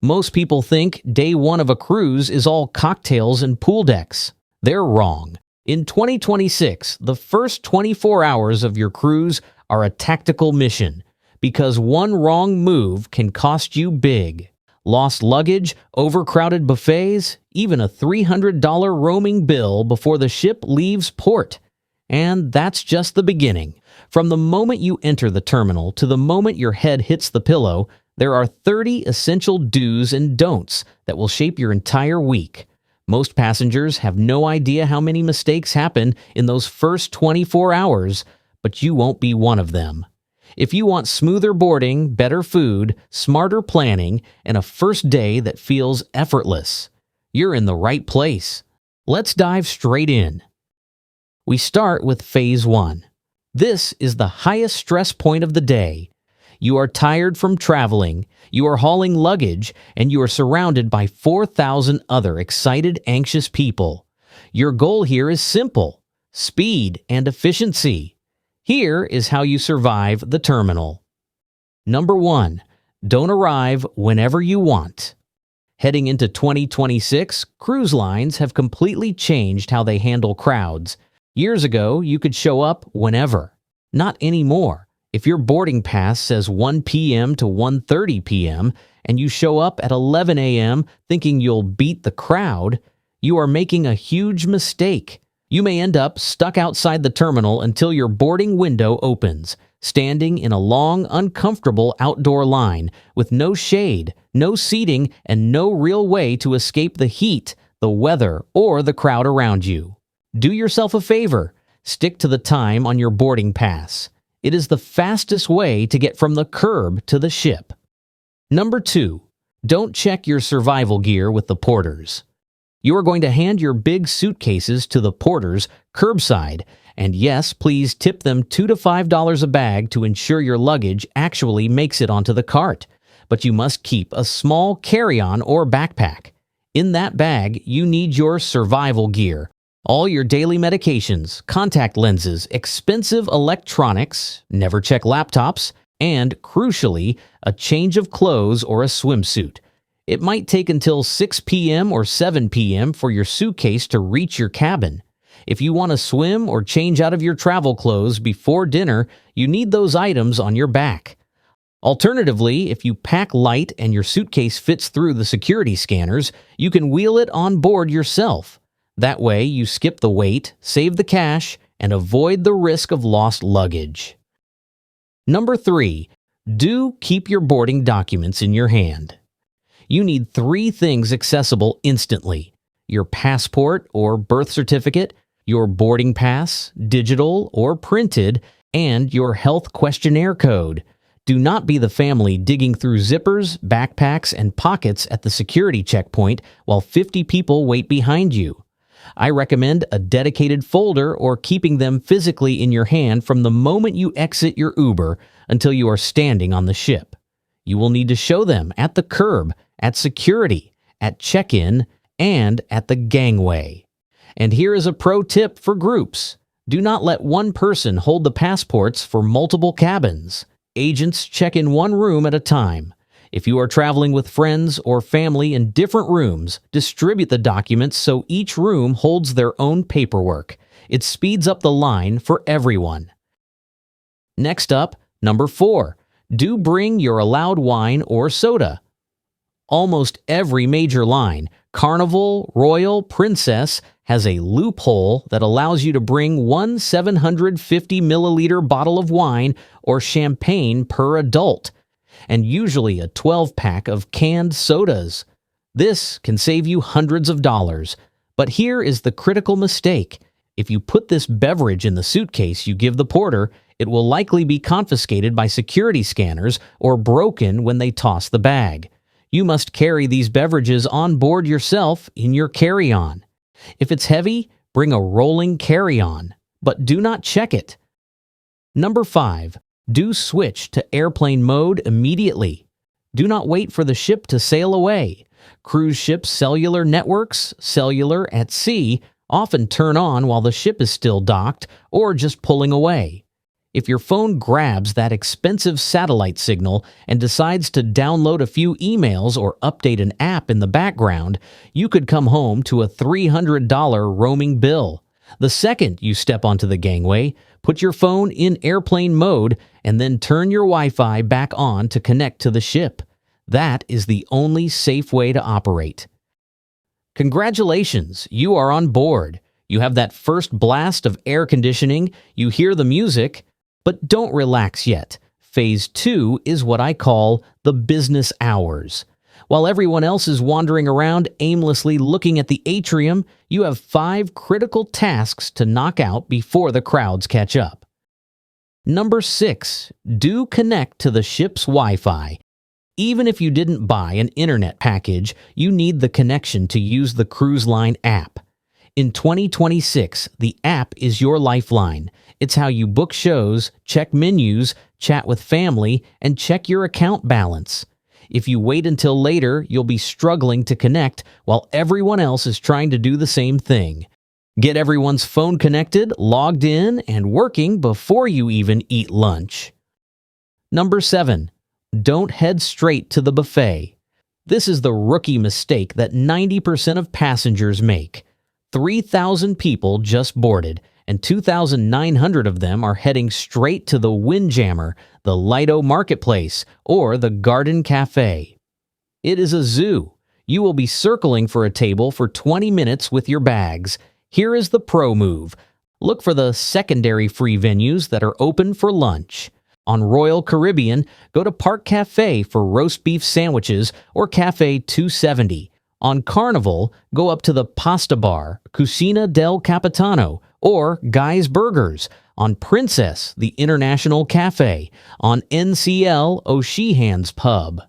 Most people think day one of a cruise is all cocktails and pool decks. They're wrong. In 2026, the first 24 hours of your cruise are a tactical mission, because one wrong move can cost you big. Lost luggage, overcrowded buffets, even a $300 roaming bill before the ship leaves port. And that's just the beginning. From the moment you enter the terminal to the moment your head hits the pillow, there are 30 essential do's and don'ts that will shape your entire week. Most passengers have no idea how many mistakes happen in those first 24 hours, but you won't be one of them. If you want smoother boarding, better food, smarter planning, and a first day that feels effortless, you're in the right place. Let's dive straight in. We start with Phase 1. This is the highest stress point of the day. You are tired from traveling, you are hauling luggage, and you are surrounded by 4,000 other excited, anxious people. Your goal here is simple: speed and efficiency. Here is how you survive the terminal. Number 1. Don't arrive whenever you want. Heading into 2026, cruise lines have completely changed how they handle crowds. Years ago, you could show up whenever. Not anymore. If your boarding pass says 1 p.m. to 1:30 p.m. and you show up at 11 a.m. thinking you'll beat the crowd, you are making a huge mistake. You may end up stuck outside the terminal until your boarding window opens, standing in a long, uncomfortable outdoor line with no shade, no seating, and no real way to escape the heat, the weather, or the crowd around you. Do yourself a favor. Stick to the time on your boarding pass. It is the fastest way to get from the curb to the ship. Number 2. Don't check your survival gear with the porters. You are going to hand your big suitcases to the porters curbside, and yes, please tip them $2 to $5 a bag to ensure your luggage actually makes it onto the cart. But you must keep a small carry-on or backpack. In that bag, you need your survival gear. All your daily medications, contact lenses, expensive electronics, never check laptops, and, crucially, a change of clothes or a swimsuit. It might take until 6 p.m. or 7 p.m. for your suitcase to reach your cabin. If you want to swim or change out of your travel clothes before dinner, you need those items on your back. Alternatively, if you pack light and your suitcase fits through the security scanners, you can wheel it on board yourself. That way, you skip the wait, save the cash, and avoid the risk of lost luggage. Number 3. Do keep your boarding documents in your hand. You need 3 things accessible instantly: your passport or birth certificate, your boarding pass, digital or printed, and your health questionnaire code. Do not be the family digging through zippers, backpacks, and pockets at the security checkpoint while 50 people wait behind you. I recommend a dedicated folder or keeping them physically in your hand from the moment you exit your Uber until you are standing on the ship. You will need to show them at the curb, at security, at check-in, and at the gangway. And here is a pro tip for groups. Do not let one person hold the passports for multiple cabins. Agents check in one room at a time. If you are traveling with friends or family in different rooms, distribute the documents so each room holds their own paperwork. It speeds up the line for everyone. Next up, number 4. Do bring your allowed wine or soda. Almost every major line, Carnival, Royal, Princess, has a loophole that allows you to bring one 750 milliliter bottle of wine or champagne per adult, and usually a 12-pack of canned sodas. This can save you hundreds of dollars. But here is the critical mistake. If you put this beverage in the suitcase you give the porter, it will likely be confiscated by security scanners or broken when they toss the bag. You must carry these beverages on board yourself in your carry-on. If it's heavy, bring a rolling carry-on, but do not check it. Number 5. Do switch to airplane mode immediately. Do not wait for the ship to sail away. Cruise ships' cellular networks, cellular at sea, often turn on while the ship is still docked or just pulling away. If your phone grabs that expensive satellite signal and decides to download a few emails or update an app in the background, you could come home to a $300 roaming bill. The second you step onto the gangway, put your phone in airplane mode and then turn your Wi-Fi back on to connect to the ship. That is the only safe way to operate. Congratulations, you are on board. You have that first blast of air conditioning, you hear the music, but don't relax yet. Phase 2 is what I call the business hours. While everyone else is wandering around aimlessly looking at the atrium, you have 5 critical tasks to knock out before the crowds catch up. Number 6, do connect to the ship's Wi-Fi. Even if you didn't buy an internet package, you need the connection to use the cruise line app. In 2026, the app is your lifeline. It's how you book shows, check menus, chat with family, and check your account balance. If you wait until later, you'll be struggling to connect while everyone else is trying to do the same thing. Get everyone's phone connected, logged in, and working before you even eat lunch. Number 7. Don't head straight to the buffet. This is the rookie mistake that 90% of passengers make. 3,000 people just boarded, and 2,900 of them are heading straight to the Windjammer, the Lido Marketplace, or the Garden Cafe. It is a zoo. You will be circling for a table for 20 minutes with your bags. Here is the pro move. Look for the secondary free venues that are open for lunch. On Royal Caribbean, go to Park Cafe for roast beef sandwiches or Cafe 270. On Carnival, go up to the Pasta Bar, Cucina del Capitano, or Guy's Burgers. On Princess, the International Cafe. On NCL, O'Sheehan's Pub.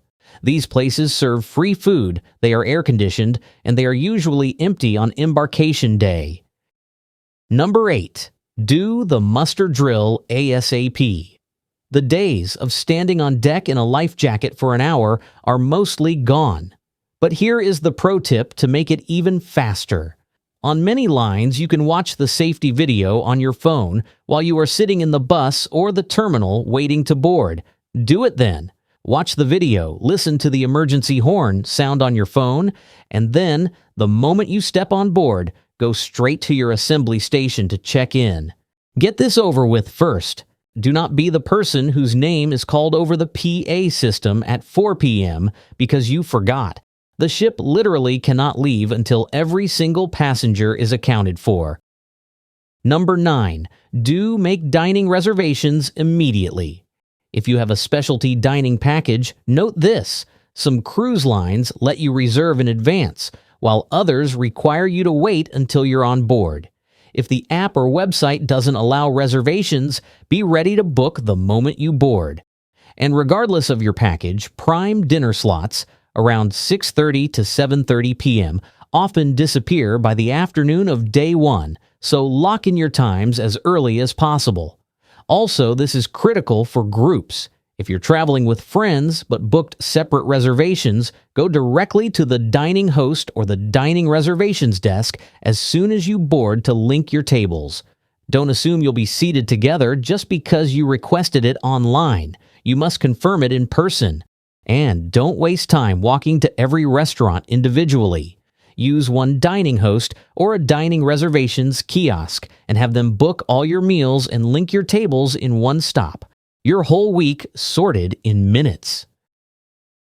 These places serve free food, they are air-conditioned, and they are usually empty on embarkation day. Number 8. Do the muster drill ASAP. The days of standing on deck in a life jacket for an hour are mostly gone. But here is the pro tip to make it even faster. On many lines, you can watch the safety video on your phone while you are sitting in the bus or the terminal waiting to board. Do it then. Watch the video, listen to the emergency horn sound on your phone, and then, the moment you step on board, go straight to your assembly station to check in. Get this over with first. Do not be the person whose name is called over the PA system at 4 p.m. because you forgot. The ship literally cannot leave until every single passenger is accounted for. Number 9. Do make dining reservations immediately. If you have a specialty dining package, note this. Some cruise lines let you reserve in advance, while others require you to wait until you're on board. If the app or website doesn't allow reservations, be ready to book the moment you board. And regardless of your package, prime dinner slots around 6:30 to 7:30 p.m. often disappear by the afternoon of day 1, so lock in your times as early as possible. Also, this is critical for groups. If you're traveling with friends but booked separate reservations, go directly to the dining host or the dining reservations desk as soon as you board to link your tables. Don't assume you'll be seated together just because you requested it online. You must confirm it in person. And don't waste time walking to every restaurant individually. Use one dining host or a dining reservations kiosk and have them book all your meals and link your tables in one stop. Your whole week sorted in minutes.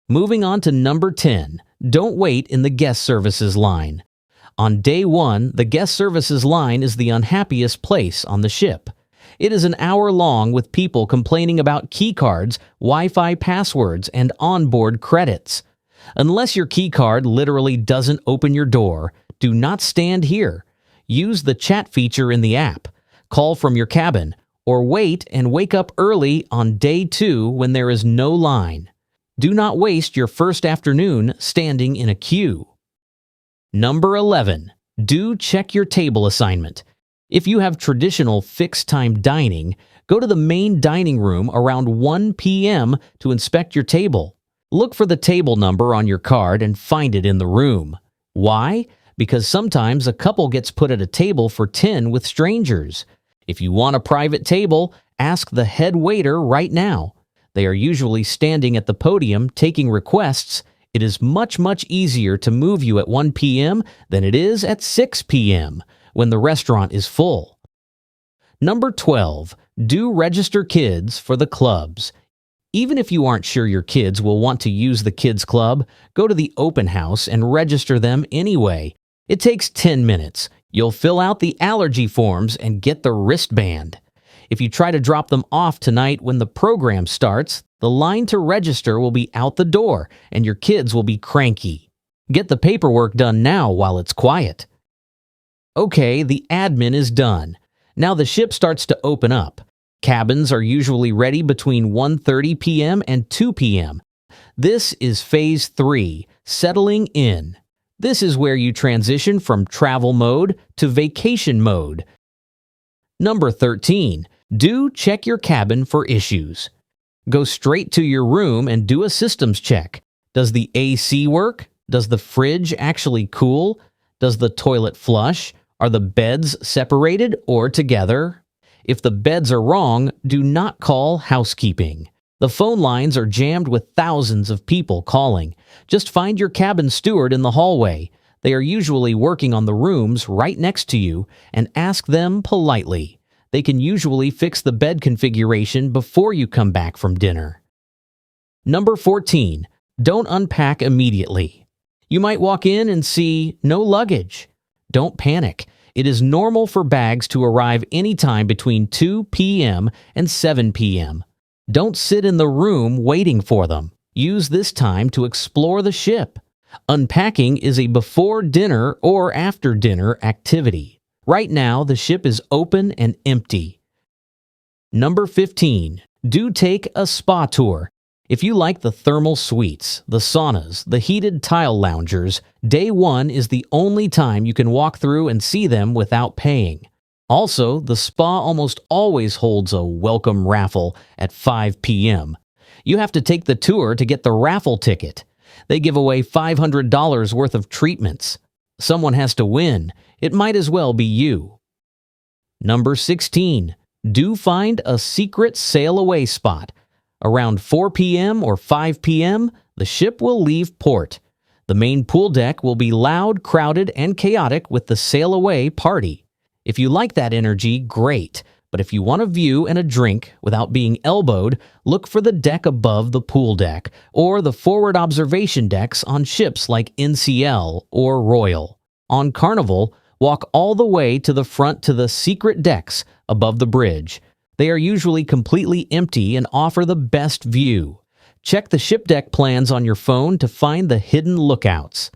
Moving on to number 10. Don't wait in the guest services line. On day 1, the guest services line is the unhappiest place on the ship. It is an hour long with people complaining about key cards, Wi-Fi passwords, and onboard credits. Unless your key card literally doesn't open your door, do not stand here. Use the chat feature in the app, call from your cabin, or wait and wake up early on day 2 when there is no line. Do not waste your first afternoon standing in a queue. Number 11. Do check your table assignment. If you have traditional fixed-time dining, go to the main dining room around 1 p.m. to inspect your table. Look for the table number on your card and find it in the room. Why? Because sometimes a couple gets put at a table for 10 with strangers. If you want a private table, Ask the head waiter right now. They are usually standing at the podium taking requests. It is much easier to move you at 1 p.m. than it is at 6 p.m. when the restaurant is full. Number 12. Do register kids for the clubs. Even if you aren't sure your kids will want to use the kids club, go to the open house and register them anyway. It takes 10 minutes. You'll fill out the allergy forms and get the wristband. If you try to drop them off tonight when the program starts, the line to register will be out the door and your kids will be cranky. Get the paperwork done now while it's quiet. Okay, the admin is done. Now the ship starts to open up. Cabins are usually ready between 1:30 p.m. and 2 p.m. This is Phase 3, settling in. This is where you transition from travel mode to vacation mode. Number 13. Do check your cabin for issues. Go straight to your room and do a systems check. Does the AC work? Does the fridge actually cool? Does the toilet flush? Are the beds separated or together? If the beds are wrong, do not call housekeeping. The phone lines are jammed with thousands of people calling. Just find your cabin steward in the hallway. They are usually working on the rooms right next to you, and ask them politely. They can usually fix the bed configuration before you come back from dinner. Number 14. Don't unpack immediately. You might walk in and see no luggage. Don't panic. It is normal for bags to arrive anytime between 2 p.m. and 7 p.m. Don't sit in the room waiting for them. Use this time to explore the ship. Unpacking is a before dinner or after dinner activity. Right now, the ship is open and empty. Number 15. Do take a spa tour. If you like the thermal suites, the saunas, the heated tile loungers, day 1 is the only time you can walk through and see them without paying. Also, the spa almost always holds a welcome raffle at 5 p.m. You have to take the tour to get the raffle ticket. They give away $500 worth of treatments. Someone has to win. It might as well be you. Number 16. Do find a secret sail-away spot. Around 4 p.m. or 5 p.m., the ship will leave port. The main pool deck will be loud, crowded, and chaotic with the sail-away party. If you like that energy, great. But if you want a view and a drink without being elbowed, look for the deck above the pool deck or the forward observation decks on ships like NCL or Royal. On Carnival, walk all the way to the front to the secret decks above the bridge. They are usually completely empty and offer the best view. Check the ship deck plans on your phone to find the hidden lookouts.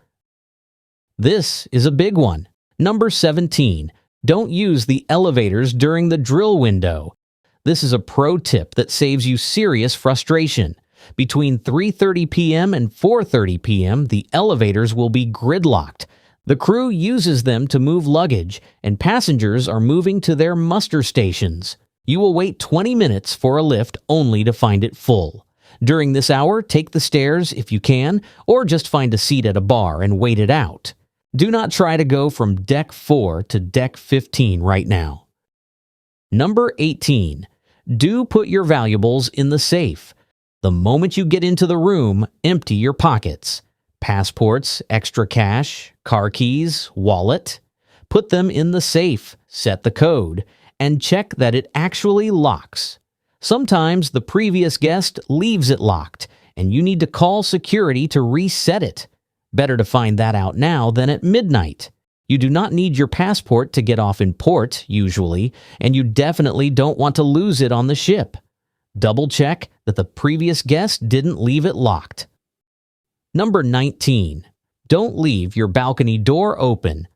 This is a big one. Number 17. Don't use the elevators during the drill window. This is a pro tip that saves you serious frustration. Between 3:30 p.m. and 4:30 p.m., the elevators will be gridlocked. The crew uses them to move luggage, and passengers are moving to their muster stations. You will wait 20 minutes for a lift only to find it full. During this hour, take the stairs if you can, or just find a seat at a bar and wait it out. Do not try to go from deck 4 to deck 15 right now. Number 18. Do put your valuables in the safe. The moment you get into the room, empty your pockets. Passports, extra cash, car keys, wallet. Put them in the safe, set the code, and check that it actually locks. Sometimes the previous guest leaves it locked, and you need to call security to reset it. Better to find that out now than at midnight. You do not need your passport to get off in port, usually, and you definitely don't want to lose it on the ship. Double check that the previous guest didn't leave it locked. Number 19. Don't leave your balcony door open.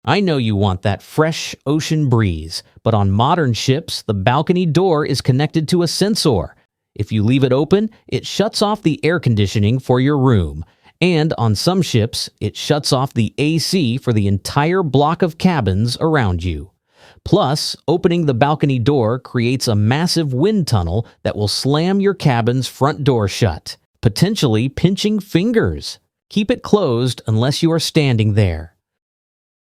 I know you want that fresh ocean breeze, but on modern ships, the balcony door is connected to a sensor. If you leave it open, it shuts off the air conditioning for your room. And on some ships, it shuts off the AC for the entire block of cabins around you. Plus, opening the balcony door creates a massive wind tunnel that will slam your cabin's front door shut, potentially pinching fingers. Keep it closed unless you are standing there.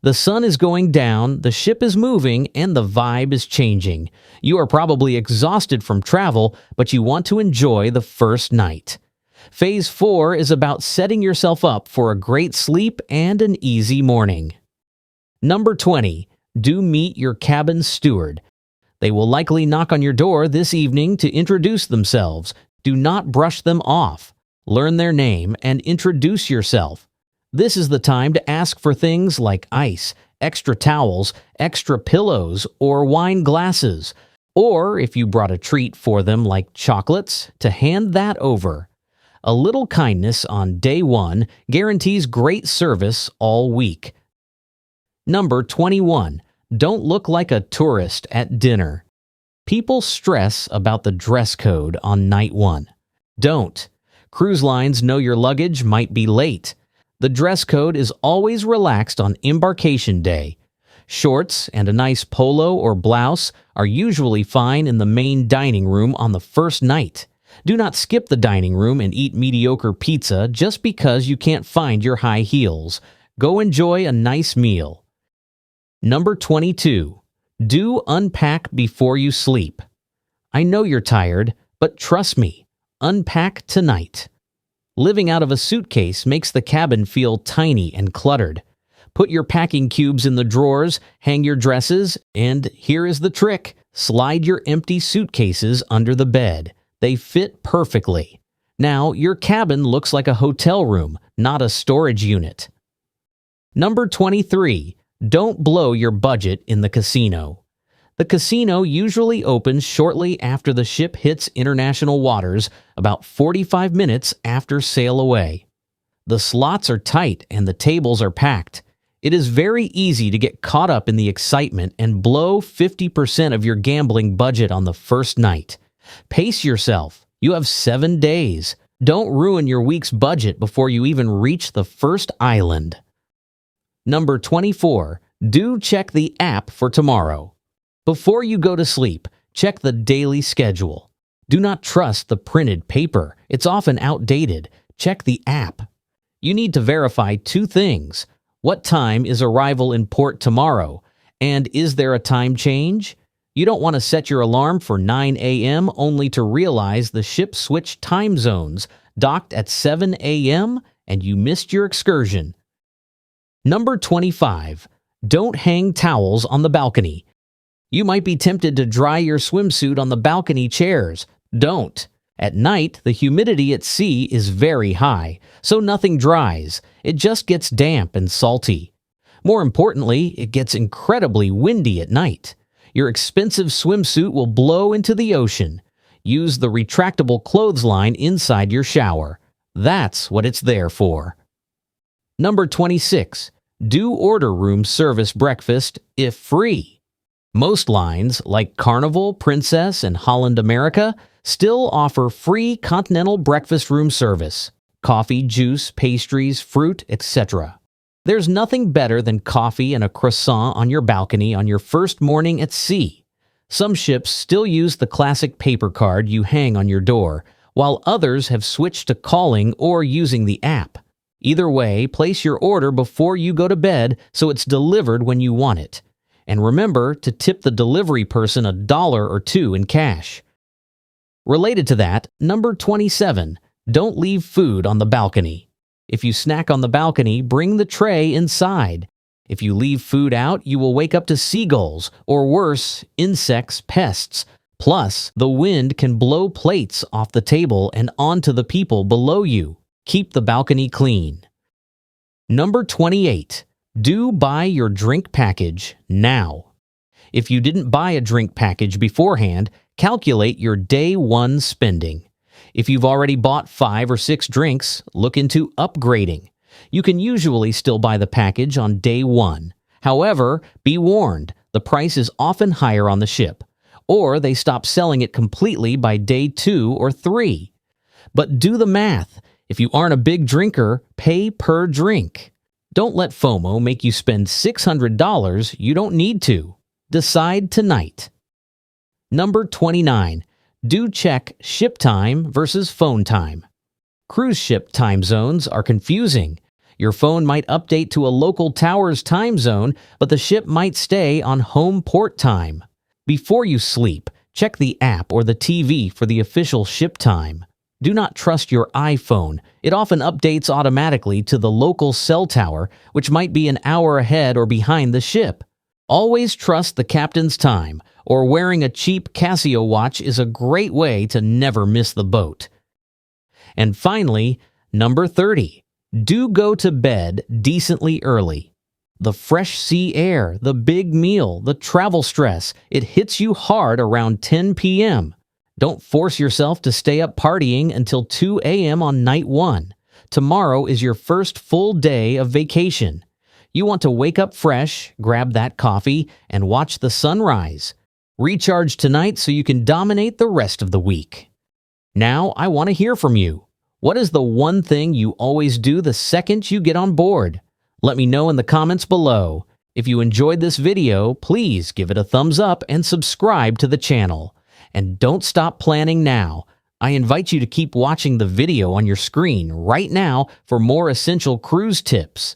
The sun is going down, the ship is moving, and the vibe is changing. You are probably exhausted from travel, but you want to enjoy the first night. Phase 4 is about setting yourself up for a great sleep and an easy morning. Number 20. Do meet your cabin steward. They will likely knock on your door this evening to introduce themselves. Do not brush them off. Learn their name and introduce yourself. This is the time to ask for things like ice, extra towels, extra pillows, or wine glasses. Or, if you brought a treat for them like chocolates, to hand that over. A little kindness on day 1 guarantees great service all week. Number 21. Don't look like a tourist at dinner. People stress about the dress code on night 1. Don't. Cruise lines know your luggage might be late. The dress code is always relaxed on embarkation day. Shorts and a nice polo or blouse are usually fine in the main dining room on the first night. Do not skip the dining room and eat mediocre pizza just because you can't find your high heels. Go enjoy a nice meal. Number 22. Do unpack before you sleep. I know you're tired, but trust me, unpack tonight. Living out of a suitcase makes the cabin feel tiny and cluttered. Put your packing cubes in the drawers, hang your dresses, and here is the trick. Slide your empty suitcases under the bed. They fit perfectly. Now, your cabin looks like a hotel room, not a storage unit. Number 23. Don't blow your budget in the casino. The casino usually opens shortly after the ship hits international waters, about 45 minutes after sail away. The slots are tight and the tables are packed. It is very easy to get caught up in the excitement and blow 50% of your gambling budget on the first night. Pace yourself. You have 7 days. Don't ruin your week's budget before you even reach the first island. Number 24. Do check the app for tomorrow. Before you go to sleep, check the daily schedule. Do not trust the printed paper. It's often outdated. Check the app. You need to verify 2 things. What time is arrival in port tomorrow? And is there a time change? You don't want to set your alarm for 9 a.m. only to realize the ship switched time zones, docked at 7 a.m., and you missed your excursion. Number 25. Don't hang towels on the balcony. You might be tempted to dry your swimsuit on the balcony chairs. Don't. At night, the humidity at sea is very high, so nothing dries. It just gets damp and salty. More importantly, it gets incredibly windy at night. Your expensive swimsuit will blow into the ocean. Use the retractable clothesline inside your shower. That's what it's there for. Number 26. Do order room service breakfast if free. Most lines, like Carnival, Princess, and Holland America, still offer free continental breakfast room service. Coffee, juice, pastries, fruit, etc. There's nothing better than coffee and a croissant on your balcony on your first morning at sea. Some ships still use the classic paper card you hang on your door, while others have switched to calling or using the app. Either way, place your order before you go to bed so it's delivered when you want it. And remember to tip the delivery person $1 or $2 in cash. Related to that, number 27, don't leave food on the balcony. If you snack on the balcony, bring the tray inside. If you leave food out, you will wake up to seagulls, or worse, insects, pests. Plus, the wind can blow plates off the table and onto the people below you. Keep the balcony clean. Number 28. Do buy your drink package now. If you didn't buy a drink package beforehand, calculate your day 1 spending. If you've already bought 5 or 6 drinks, look into upgrading. You can usually still buy the package on day 1. However, be warned, the price is often higher on the ship, or they stop selling it completely by day 2 or 3. But do the math. If you aren't a big drinker, pay per drink. Don't let FOMO make you spend $600 you don't need to. Decide tonight. Number 29. Do check ship time versus phone time. Cruise ship time zones are confusing. Your phone might update to a local tower's time zone, but the ship might stay on home port time. Before you sleep, check the app or the TV for the official ship time. Do not trust your iPhone. It often updates automatically to the local cell tower, which might be an hour ahead or behind the ship. Always trust the captain's time, or wearing a cheap Casio watch is a great way to never miss the boat. And finally, number 30. Do go to bed decently early. The fresh sea air, the big meal, the travel stress, it hits you hard around 10 p.m. Don't force yourself to stay up partying until 2 a.m. on night 1. Tomorrow is your first full day of vacation. You want to wake up fresh, grab that coffee, and watch the sunrise. Recharge tonight so you can dominate the rest of the week. Now, I want to hear from you. What is the one thing you always do the second you get on board? Let me know in the comments below. If you enjoyed this video, please give it a thumbs up and subscribe to the channel. And don't stop planning now. I invite you to keep watching the video on your screen right now for more essential cruise tips.